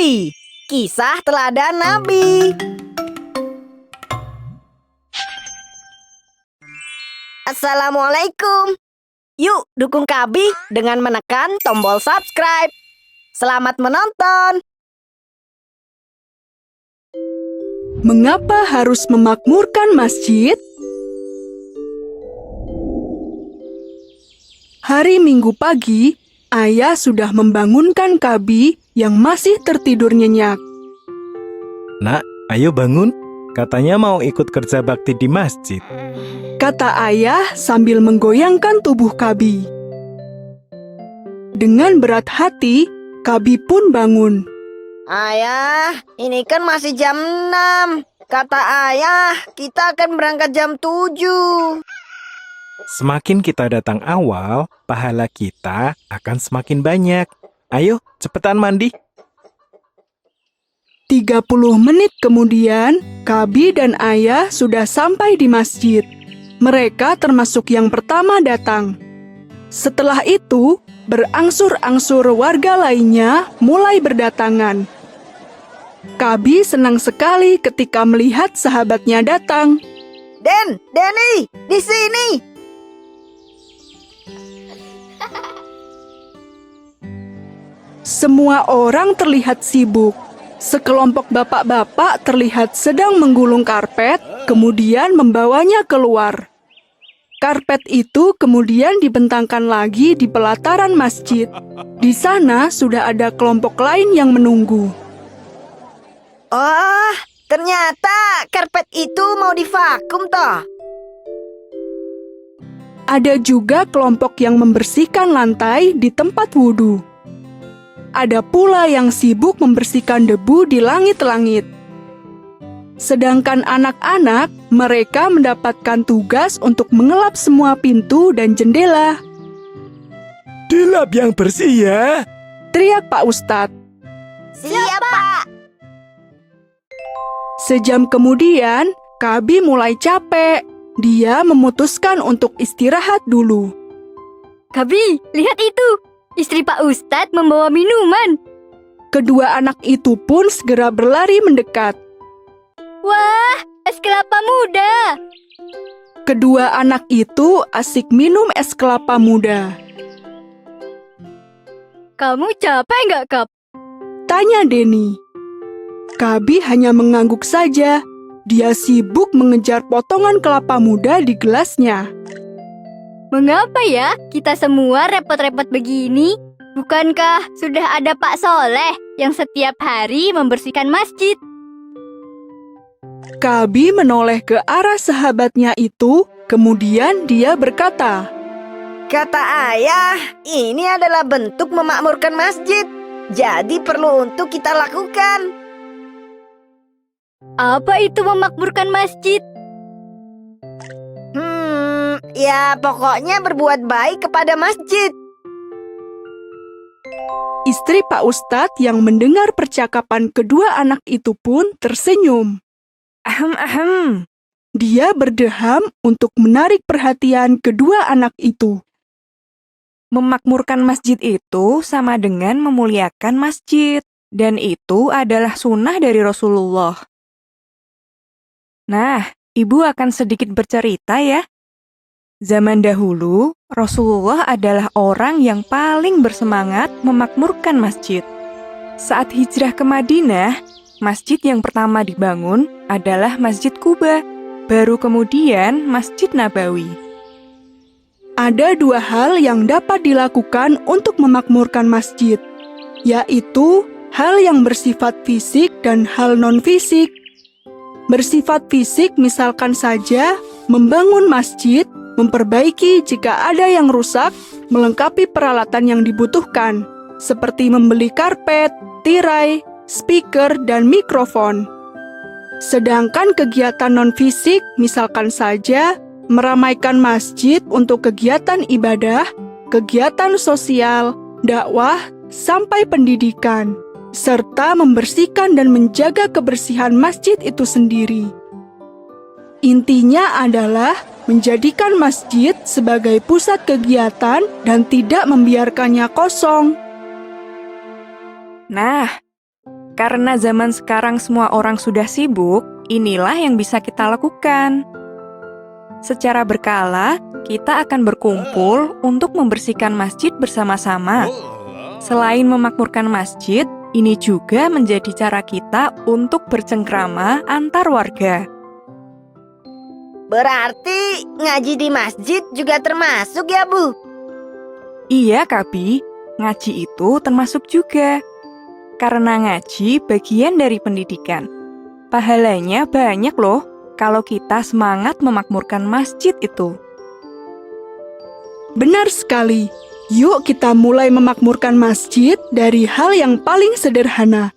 Kabi, kisah teladan Nabi. Assalamualaikum. Yuk dukung Kabi dengan menekan tombol subscribe. Selamat menonton. Mengapa harus memakmurkan masjid? Hari Minggu pagi, ayah sudah membangunkan Kabi yang masih tertidur nyenyak. Nak, ayo bangun. Katanya mau ikut kerja bakti di masjid. Kata ayah sambil menggoyangkan tubuh Kabi. Dengan berat hati, Kabi pun bangun. Ayah, ini kan masih jam 6. Kata ayah, kita akan berangkat jam 7. Semakin kita datang awal, pahala kita akan semakin banyak. Ayo, cepetan mandi. 30 menit kemudian, Kabi dan ayah sudah sampai di masjid. Mereka termasuk yang pertama datang. Setelah itu, berangsur-angsur warga lainnya mulai berdatangan. Kabi senang sekali ketika melihat sahabatnya datang. Denny, di sini. Semua orang terlihat sibuk. Sekelompok bapak-bapak terlihat sedang menggulung karpet, kemudian membawanya keluar. Karpet itu kemudian dibentangkan lagi di pelataran masjid. Di sana sudah ada kelompok lain yang menunggu. Oh, ternyata karpet itu mau divakum toh. Ada juga kelompok yang membersihkan lantai di tempat wudhu. Ada pula yang sibuk membersihkan debu di langit-langit. Sedangkan anak-anak, mereka mendapatkan tugas untuk mengelap semua pintu dan jendela. Dilap yang bersih ya. Teriak Pak Ustadz. Siap, Pak. Sejam kemudian, Kabi mulai capek. Dia memutuskan untuk istirahat dulu. Kabi, lihat itu. Istri Pak Ustadz membawa minuman. Kedua anak itu pun segera berlari mendekat. Wah, es kelapa muda. Kedua anak itu asik minum es kelapa muda. Kamu capek nggak, Kap? Tanya Denny. Kabi hanya mengangguk saja. Dia sibuk mengejar potongan kelapa muda di gelasnya. Mengapa ya kita semua repot-repot begini? Bukankah sudah ada Pak Soleh yang setiap hari membersihkan masjid? Kabi menoleh ke arah sahabatnya itu, kemudian dia berkata, Kata ayah, ini adalah bentuk memakmurkan masjid. Jadi perlu untuk kita lakukan. Apa itu memakmurkan masjid? Ya pokoknya berbuat baik kepada masjid. Istri Pak Ustadz yang mendengar percakapan kedua anak itu pun tersenyum. Dia berdeham untuk menarik perhatian kedua anak itu. Memakmurkan masjid itu sama dengan memuliakan masjid, dan itu adalah sunnah dari Rasulullah. Nah, Ibu akan sedikit bercerita ya. Zaman dahulu, Rasulullah adalah orang yang paling bersemangat memakmurkan masjid. Saat hijrah ke Madinah, masjid yang pertama dibangun adalah Masjid Quba, baru kemudian Masjid Nabawi. Ada dua hal yang dapat dilakukan untuk memakmurkan masjid, yaitu hal yang bersifat fisik dan hal non-fisik. Bersifat fisik misalkan saja membangun masjid, memperbaiki jika ada yang rusak, melengkapi peralatan yang dibutuhkan, seperti membeli karpet, tirai, speaker, dan mikrofon. Sedangkan kegiatan non-fisik misalkan saja meramaikan masjid untuk kegiatan ibadah, kegiatan sosial, dakwah, sampai pendidikan, serta membersihkan dan menjaga kebersihan masjid itu sendiri. Intinya adalah menjadikan masjid sebagai pusat kegiatan dan tidak membiarkannya kosong. Nah, Karena zaman sekarang semua orang sudah sibuk, inilah yang bisa kita lakukan. Secara berkala, kita akan berkumpul untuk membersihkan masjid bersama-sama. Selain memakmurkan masjid, ini juga menjadi cara kita untuk bercengkrama antar warga. Berarti ngaji di masjid juga termasuk ya, Bu? Iya, Kabi, ngaji itu termasuk juga. Karena ngaji bagian dari pendidikan. Pahalanya banyak loh kalau kita semangat memakmurkan masjid itu. Benar sekali. Yuk kita mulai memakmurkan masjid dari hal yang paling sederhana.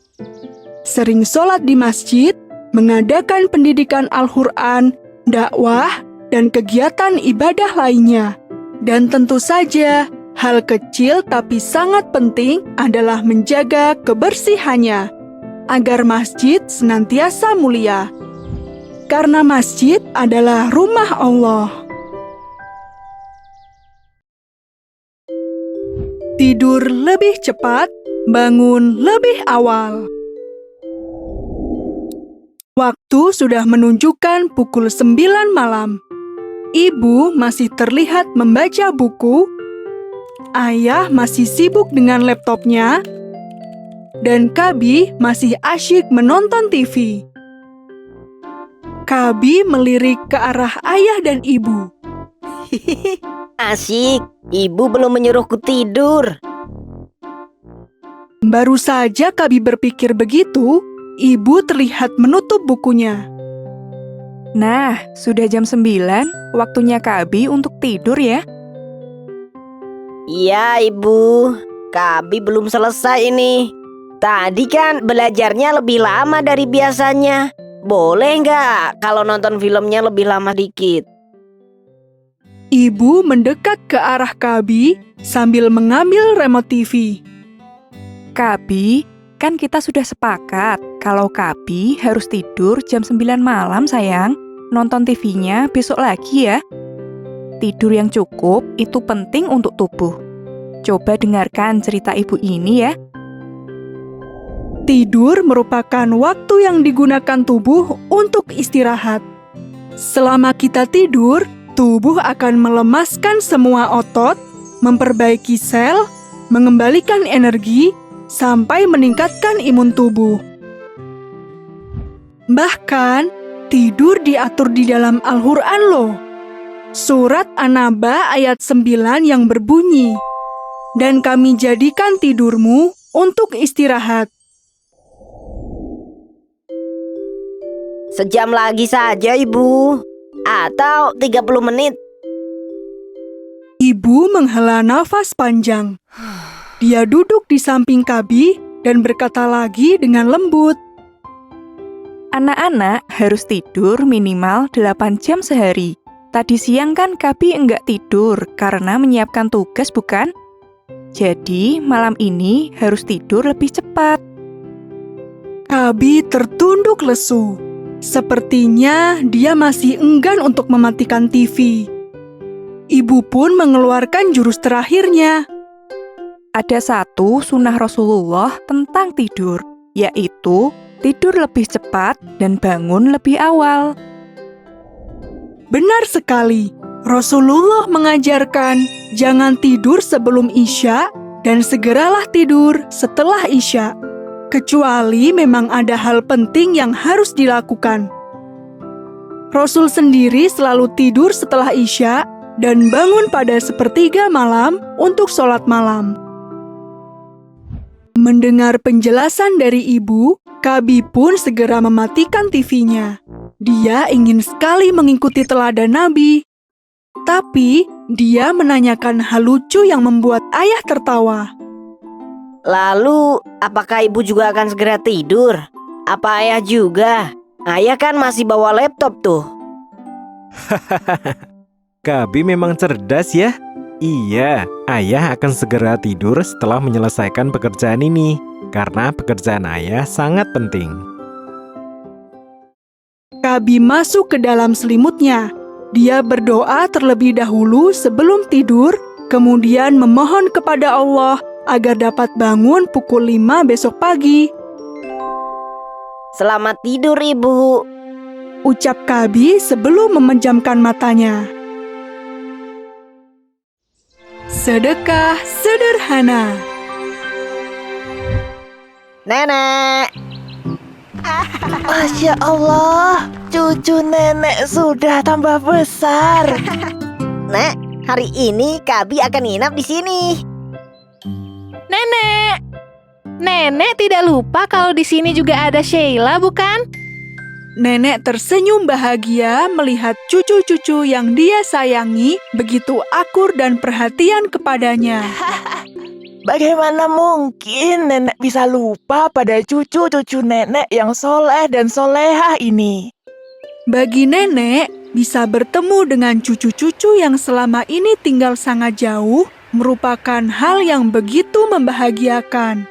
Sering sholat di masjid, mengadakan pendidikan Al-Quran, dakwah, dan kegiatan ibadah lainnya. Dan tentu saja, hal kecil tapi sangat penting adalah menjaga kebersihannya, agar masjid senantiasa mulia. Karena masjid adalah rumah Allah. Tidur lebih cepat, bangun lebih awal. Waktu sudah menunjukkan pukul 9 malam. Ibu masih terlihat membaca buku. Ayah masih sibuk dengan laptopnya. Dan Kabi masih asyik menonton TV. Kabi melirik ke arah ayah dan ibu. Asyik, ibu belum menyuruhku tidur. Baru saja Kabi berpikir begitu, ibu terlihat menutup bukunya. Nah, sudah jam 9, waktunya Kabi untuk tidur ya. Iya, Ibu. Kabi belum selesai ini. Tadi kan belajarnya lebih lama dari biasanya. Boleh nggak kalau nonton filmnya lebih lama dikit? Ibu mendekat ke arah Kabi sambil mengambil remote TV. Kabi, kan kita sudah sepakat kalau Kabi harus tidur jam 9 malam sayang. Nonton TV-nya besok lagi ya. Tidur yang cukup itu penting untuk tubuh. Coba dengarkan cerita ibu ini ya. Tidur merupakan waktu yang digunakan tubuh untuk istirahat. Selama kita tidur, tubuh akan melemaskan semua otot, memperbaiki sel, mengembalikan energi, sampai meningkatkan imun tubuh. Bahkan, tidur diatur di dalam Al-Quran loh. Surat An-Naba ayat 9 yang berbunyi, "Dan kami jadikan tidurmu untuk istirahat." Sejam lagi saja, Ibu. Atau 30 menit. Ibu menghela nafas panjang. Dia duduk di samping Kabi dan berkata lagi dengan lembut, Anak-anak harus tidur minimal 8 jam sehari. Tadi siang kan Kabi enggak tidur karena menyiapkan tugas bukan? Jadi malam ini harus tidur lebih cepat. Kabi tertunduk lesu. Sepertinya dia masih enggan untuk mematikan TV. Ibu pun mengeluarkan jurus terakhirnya. Ada satu sunnah Rasulullah tentang tidur, yaitu tidur lebih cepat dan bangun lebih awal. Benar sekali, Rasulullah mengajarkan jangan tidur sebelum Isya dan segeralah tidur setelah Isya. Kecuali memang ada hal penting yang harus dilakukan. Rasul sendiri selalu tidur setelah Isya dan bangun pada 1/3 malam untuk sholat malam. Mendengar penjelasan dari ibu, Kabi pun segera mematikan TV-nya. Dia ingin sekali mengikuti teladan Nabi. Tapi, dia menanyakan hal lucu yang membuat ayah tertawa. Lalu, apakah Ibu juga akan segera tidur? Apa ayah juga? Ayah kan masih bawa laptop tuh. Kabi memang cerdas ya. Iya, ayah akan segera tidur setelah menyelesaikan pekerjaan ini. Karena pekerjaan ayah sangat penting. Kabi masuk ke dalam selimutnya. Dia berdoa terlebih dahulu sebelum tidur, kemudian memohon kepada Allah agar dapat bangun pukul 5 besok pagi. Selamat tidur, Ibu. Ucap Kabi sebelum memejamkan matanya. Sedekah sederhana. Nenek. Masya Allah, cucu nenek sudah tambah besar. Nek, hari ini Kabi akan nginap di sini. Nenek tidak lupa kalau di sini juga ada Sheila, bukan? Nenek tersenyum bahagia melihat cucu-cucu yang dia sayangi begitu akur dan perhatian kepadanya. Bagaimana mungkin nenek bisa lupa pada cucu-cucu nenek yang soleh dan solehah ini? Bagi nenek, bisa bertemu dengan cucu-cucu yang selama ini tinggal sangat jauh merupakan hal yang begitu membahagiakan.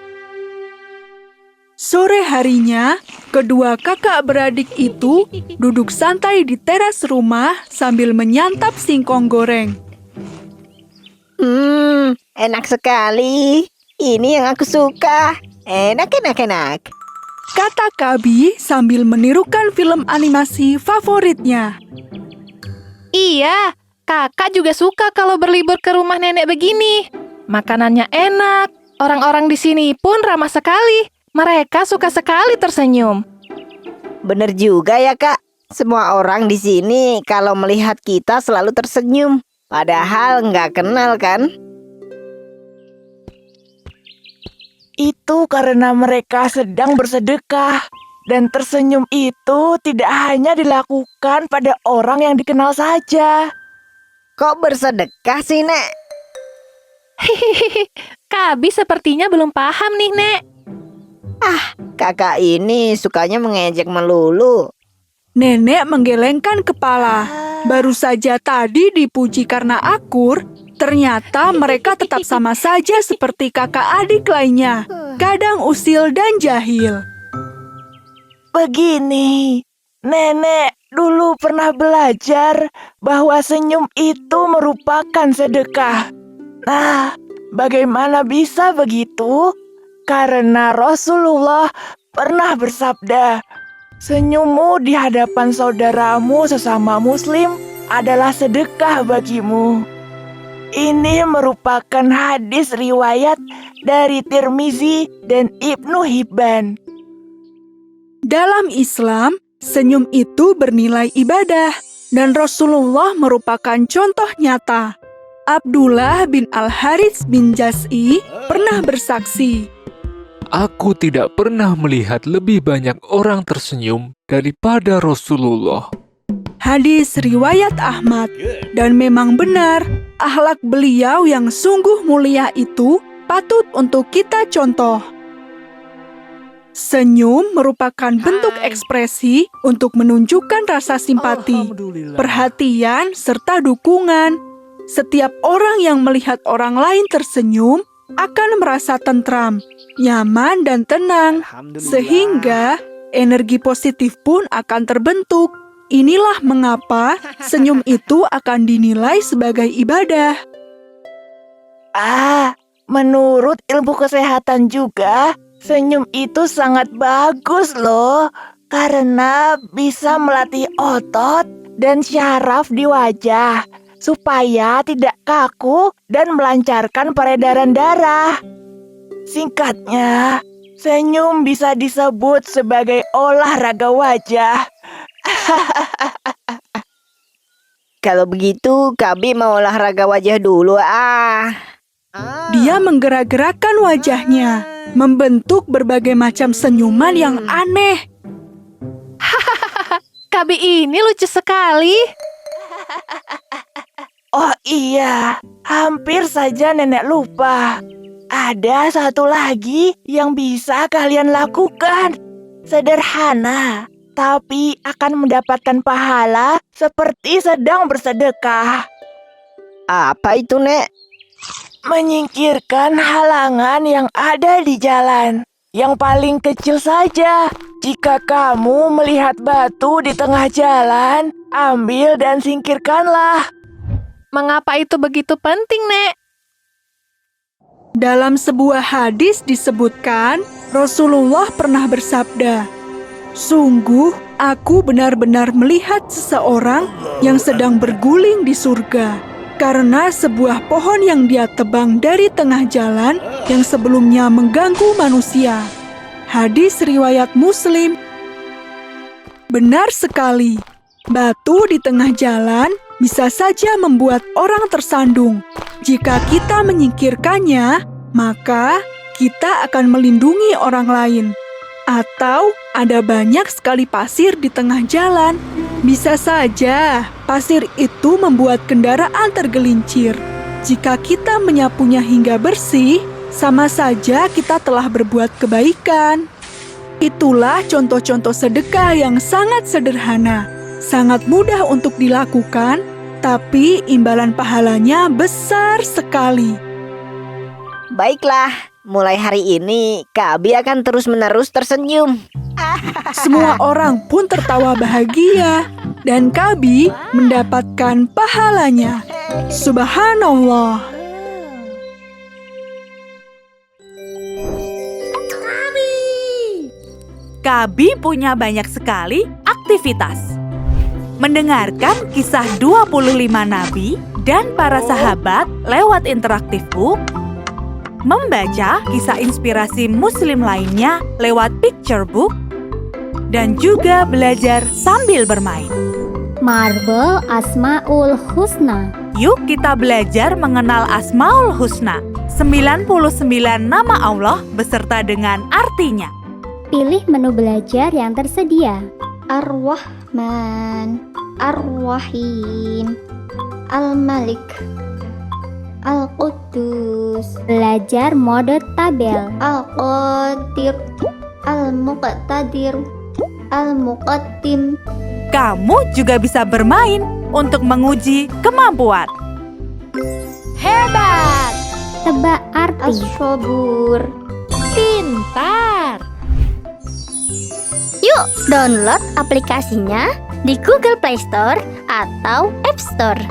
Sore harinya, kedua kakak beradik itu duduk santai di teras rumah sambil menyantap singkong goreng. Enak sekali. Ini yang aku suka. Enak. Kata Kabi sambil menirukan film animasi favoritnya. Iya, kakak juga suka kalau berlibur ke rumah nenek begini. Makanannya enak, orang-orang di sini pun ramah sekali. Mereka suka sekali tersenyum. Bener juga ya, Kak. Semua orang di sini kalau melihat kita selalu tersenyum. Padahal nggak kenal kan? Itu karena mereka sedang bersedekah. Dan tersenyum itu tidak hanya dilakukan pada orang yang dikenal saja. Kok bersedekah sih, Nek? Hihihi, Kabi sepertinya belum paham nih, Nek. Kakak ini sukanya mengejek melulu. Nenek menggelengkan kepala. Baru saja tadi dipuji karena akur, ternyata mereka tetap sama saja seperti kakak adik lainnya. Kadang usil dan jahil. Begini, nenek dulu pernah belajar bahwa senyum itu merupakan sedekah. Nah, bagaimana bisa begitu? Karena Rasulullah pernah bersabda, senyummu di hadapan saudaramu sesama muslim adalah sedekah bagimu. Ini merupakan hadis riwayat dari Tirmizi dan Ibnu Hibban. Dalam Islam, senyum itu bernilai ibadah dan Rasulullah merupakan contoh nyata. Abdullah bin Al-Harits bin Jas'i pernah bersaksi, Aku tidak pernah melihat lebih banyak orang tersenyum daripada Rasulullah. hadis riwayat Ahmad, dan memang benar, akhlak beliau yang sungguh mulia itu patut untuk kita contoh. Senyum merupakan bentuk ekspresi untuk menunjukkan rasa simpati, perhatian, serta dukungan. Setiap orang yang melihat orang lain tersenyum akan merasa tentram, nyaman, dan tenang, sehingga energi positif pun akan terbentuk. Inilah mengapa senyum itu akan dinilai sebagai ibadah. Menurut ilmu kesehatan juga, senyum itu sangat bagus loh, karena bisa melatih otot dan syaraf di wajah, supaya tidak kaku dan melancarkan peredaran darah. Singkatnya, senyum bisa disebut sebagai olahraga wajah. Kalau begitu, Kabi mau olahraga wajah dulu. Dia menggerak-gerakkan wajahnya, membentuk berbagai macam senyuman yang aneh. Kabi ini lucu sekali. Oh iya, hampir saja nenek lupa. Ada satu lagi yang bisa kalian lakukan. Sederhana, tapi akan mendapatkan pahala seperti sedang bersedekah. Apa itu, Nek? Menyingkirkan halangan yang ada di jalan. Yang paling kecil saja. Jika kamu melihat batu di tengah jalan, ambil dan singkirkanlah. Mengapa itu begitu penting, Nek? Dalam sebuah hadis disebutkan, Rasulullah pernah bersabda, Sungguh, aku benar-benar melihat seseorang yang sedang berguling di surga karena sebuah pohon yang dia tebang dari tengah jalan yang sebelumnya mengganggu manusia. Hadis riwayat Muslim. Benar sekali, batu di tengah jalan bisa saja membuat orang tersandung. Jika kita menyingkirkannya, maka kita akan melindungi orang lain. Atau ada banyak sekali pasir di tengah jalan. Bisa saja pasir itu membuat kendaraan tergelincir. Jika kita menyapunya hingga bersih, sama saja kita telah berbuat kebaikan. Itulah contoh-contoh sedekah yang sangat sederhana, sangat mudah untuk dilakukan, tapi imbalan pahalanya besar sekali. Baiklah, mulai hari ini Kak Abi akan terus-menerus tersenyum. Semua orang pun tertawa bahagia, dan Kabi mendapatkan pahalanya. Subhanallah. Kabi punya banyak sekali aktivitas. Mendengarkan kisah 25 nabi dan para sahabat lewat interaktif book, membaca kisah inspirasi muslim lainnya lewat picture book, dan juga belajar sambil bermain. Marble Asmaul Husna. Yuk kita belajar mengenal Asmaul Husna, 99 nama Allah beserta dengan artinya. Pilih menu belajar yang tersedia. Ar-Rahman, Ar-Rahim, Al-Malik, Al-Quddus. Belajar mode tabel. Al-Qadir, Al-Muqtadir, Al-Muqaddim. Kamu juga bisa bermain untuk menguji kemampuan. Hebat! Tebak arti. Asyobur. Pintar. Yuk download aplikasinya di Google Play Store atau App Store.